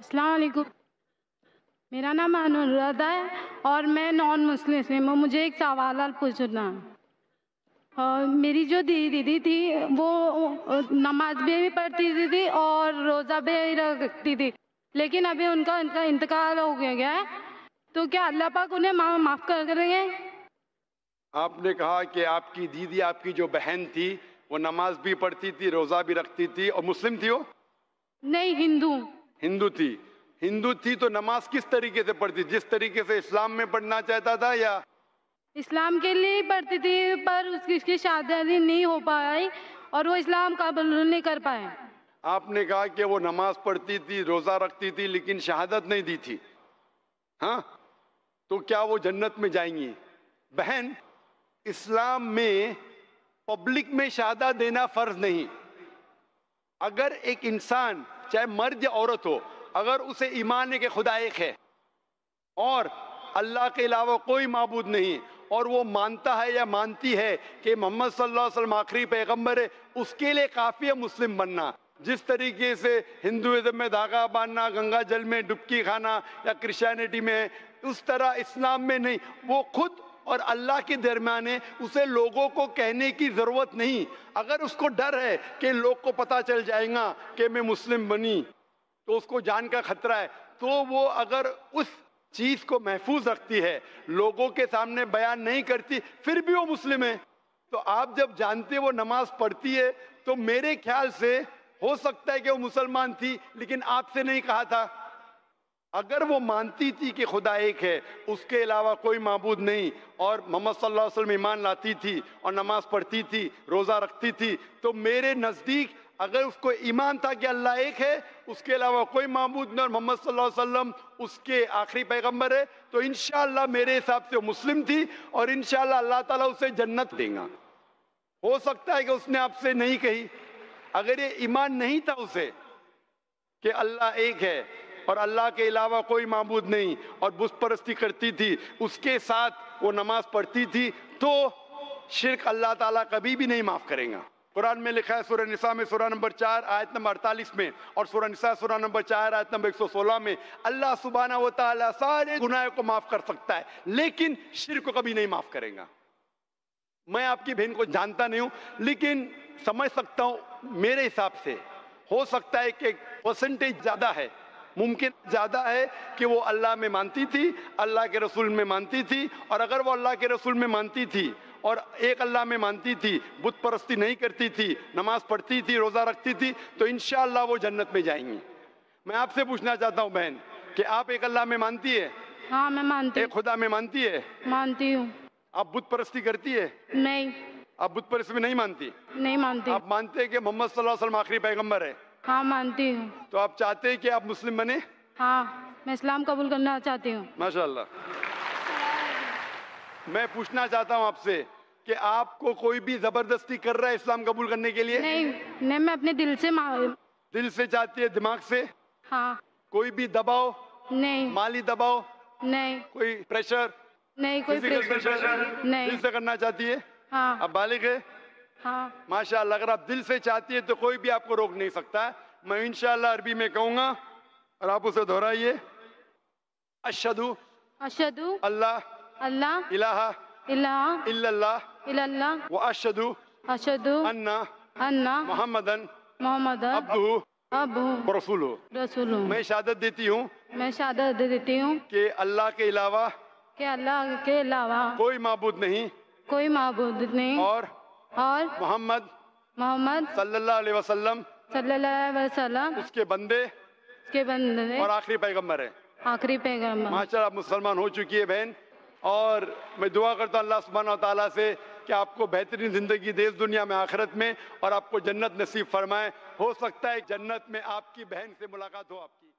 السلام علیکم، میرا نام انورادھا ہے اور میں نان مسلم ہوں۔ مجھے ایک سوال پوچھنا ہے۔ میری جو دیدی تھی وہ نماز بھی پڑھتی تھی اور روزہ بھی رکھتی تھی، لیکن ابھی ان کا انتقال ہو گیا ہے، تو کیا اللہ پاک انہیں معاف کر دیں گے؟ آپ نے کہا کہ آپ کی دیدی، آپ کی جو بہن تھی، وہ نماز بھی پڑھتی تھی، روزہ بھی رکھتی تھی، اور مسلم تھی وہ؟ نہیں، ہندو۔ ہندو تھی۔ ہندو تھی تو نماز کس طریقے سے پڑھتی؟ جس طریقے سے اسلام میں پڑھنا چاہتا تھا، یا اسلام کے لیے پڑھتی تھی، پر اس کی شادی نہیں ہو پائی اور وہ اسلام قبول نہیں کر پائے۔ آپ نے کہا کہ وہ نماز پڑھتی تھی، روزہ رکھتی تھی، لیکن شہادت نہیں دی تھی، ہاں، تو کیا وہ جنت میں جائیں گی؟ بہن، اسلام میں پبلک میں شہادت دینا فرض نہیں۔ اگر ایک انسان چاہے مرد یا عورت ہو، اگر اسے ایمان ہے کہ خدا ایک ہے اور اللہ کے علاوہ کوئی معبود نہیں، اور وہ مانتا ہے یا مانتی ہے کہ محمد صلی اللہ علیہ وسلم آخری پیغمبر ہے، اس کے لیے کافی ہے مسلم بننا۔ جس طریقے سے ہندوازم میں دھاگا باندھنا، گنگا جل میں ڈبکی کھانا، یا کرسچینٹی میں، اس طرح اسلام میں نہیں۔ وہ خود اور اللہ کے درمیان ہے، اسے لوگوں کو کہنے کی ضرورت نہیں۔ اگر اس کو ڈر ہے کہ لوگ کو پتا چل جائے گا کہ میں مسلم بنی، تو اس کو جان کا خطرہ ہے، تو وہ اگر اس چیز کو محفوظ رکھتی ہے، لوگوں کے سامنے بیان نہیں کرتی، پھر بھی وہ مسلم ہے۔ تو آپ جب جانتے وہ نماز پڑھتی ہے، تو میرے خیال سے ہو سکتا ہے کہ وہ مسلمان تھی، لیکن آپ سے نہیں کہا تھا۔ اگر وہ مانتی تھی کہ خدا ایک ہے، اس کے علاوہ کوئی معبود نہیں، اور محمد صلی اللہ علیہ وسلم ایمان لاتی تھی اور نماز پڑھتی تھی، روزہ رکھتی تھی، تو میرے نزدیک اگر اس کو ایمان تھا کہ اللہ ایک ہے، اس کے علاوہ کوئی معبود نہیں، اور محمد صلی اللہ علیہ وسلم اس کے آخری پیغمبر ہے، تو انشاءاللہ میرے حساب سے وہ مسلم تھی، اور انشاءاللہ اللہ تعالیٰ اسے جنت دے گا۔ ہو سکتا ہے کہ اس نے آپ سے نہیں کہی۔ اگر یہ ایمان نہیں تھا اسے کہ اللہ ایک ہے اور اللہ کے علاوہ کوئی معبود نہیں، اور بت پرستی کرتی تھی، اس کے ساتھ وہ نماز پڑھتی تھی، تو شرک اللہ تعالیٰ کبھی بھی نہیں معاف کرے گا۔ قرآن میں لکھا ہے سورہ نساء میں سورہ نمبر 4 آیت نمبر 48 میں، اور سورہ نساء سورہ نمبر 4 آیت نمبر 116 میں، اللہ سبحانہ و تعالیٰ سارے گناہوں کو معاف کر سکتا ہے، لیکن شرک کو کبھی نہیں معاف کرے گا۔ میں آپ کی بہن کو جانتا نہیں ہوں، لیکن سمجھ سکتا ہوں، میرے حساب سے ہو سکتا ہے کہ پرسنٹیج زیادہ ہے، ممکن زیادہ ہے کہ وہ اللہ میں مانتی تھی، اللہ کے رسول میں مانتی تھی، اور اگر وہ اللہ کے رسول میں مانتی تھی اور ایک اللہ میں مانتی تھی، بت پرستی نہیں کرتی تھی، نماز پڑھتی تھی، روزہ رکھتی تھی، تو انشاءاللہ وہ جنت میں جائیں گی۔ میں آپ سے پوچھنا چاہتا ہوں بہن کہ آپ ایک اللہ میں مانتی ہے؟ ہاں، میں مانتی ایک خدا میں مانتی ہے؟ مانتی ہوں۔ آپ بت پرستی کرتی ہے؟ نہیں، آپ بت پرستی میں نہیں مانتی؟ نہیں مانتی۔ آپ مانتے ہیں کہ محمد صلی اللہ علیہ وسلم آخری پیغمبر ہے؟ ہاں، مانتی ہوں۔ تو آپ چاہتے ہیں کہ آپ مسلم بنے؟ ہاں، میں اسلام قبول کرنا چاہتی ہوں۔ ماشاءاللہ۔ میں پوچھنا چاہتا ہوں آپ سے کہ آپ کو کوئی بھی زبردستی کر رہا ہے اسلام قبول کرنے کے لیے؟ نہیں، میں اپنے دل سے دل سے چاہتی ہے، دماغ سے؟ ہاں۔ کوئی بھی دباؤ، نہیں، مالی دباؤ، نہیں، کوئی پریشر، نہیں، کوئی فزیکل پریشر، نہیں۔ دل سے کرنا چاہتی ہے؟ ہاں، آپ بالغ ہے؟ ہاں۔ ماشاءاللہ، اگر آپ دل سے چاہتی ہے تو کوئی بھی آپ کو روک نہیں سکتا۔ میں انشاءاللہ عربی میں کہوں گا اور آپ اسے دہرائیے۔ اشہدو اشہدو اللہ اللہ الہ الہ الا اللہ الا اللہ واشہدو اشہدو ان ان محمدن محمد عبدہ اب ورسولہ۔ رسول ہوں۔ میں شہادت دیتی ہوں میں شہادت دیتی ہوں کہ اللہ کے علاوہ کہ اللہ کے علاوہ کوئی معبود نہیں، کوئی معبود نہیں، اور اور محمد محمد صلی اللہ علیہ وسلم صلی اللہ علیہ وسلم اس کے بندے اس کے بندے اور آخری پیغمبر ہے۔ آخری پیغمبر۔ ماشاءاللہ، آپ مسلمان ہو چکی ہے بہن، اور میں دعا کرتا ہوں اللہ سبحانہ و تعالیٰ سے کہ آپ کو بہترین زندگی دے اس دنیا میں آخرت میں، اور آپ کو جنت نصیب فرمائے۔ ہو سکتا ہے جنت میں آپ کی بہن سے ملاقات ہو آپ کی۔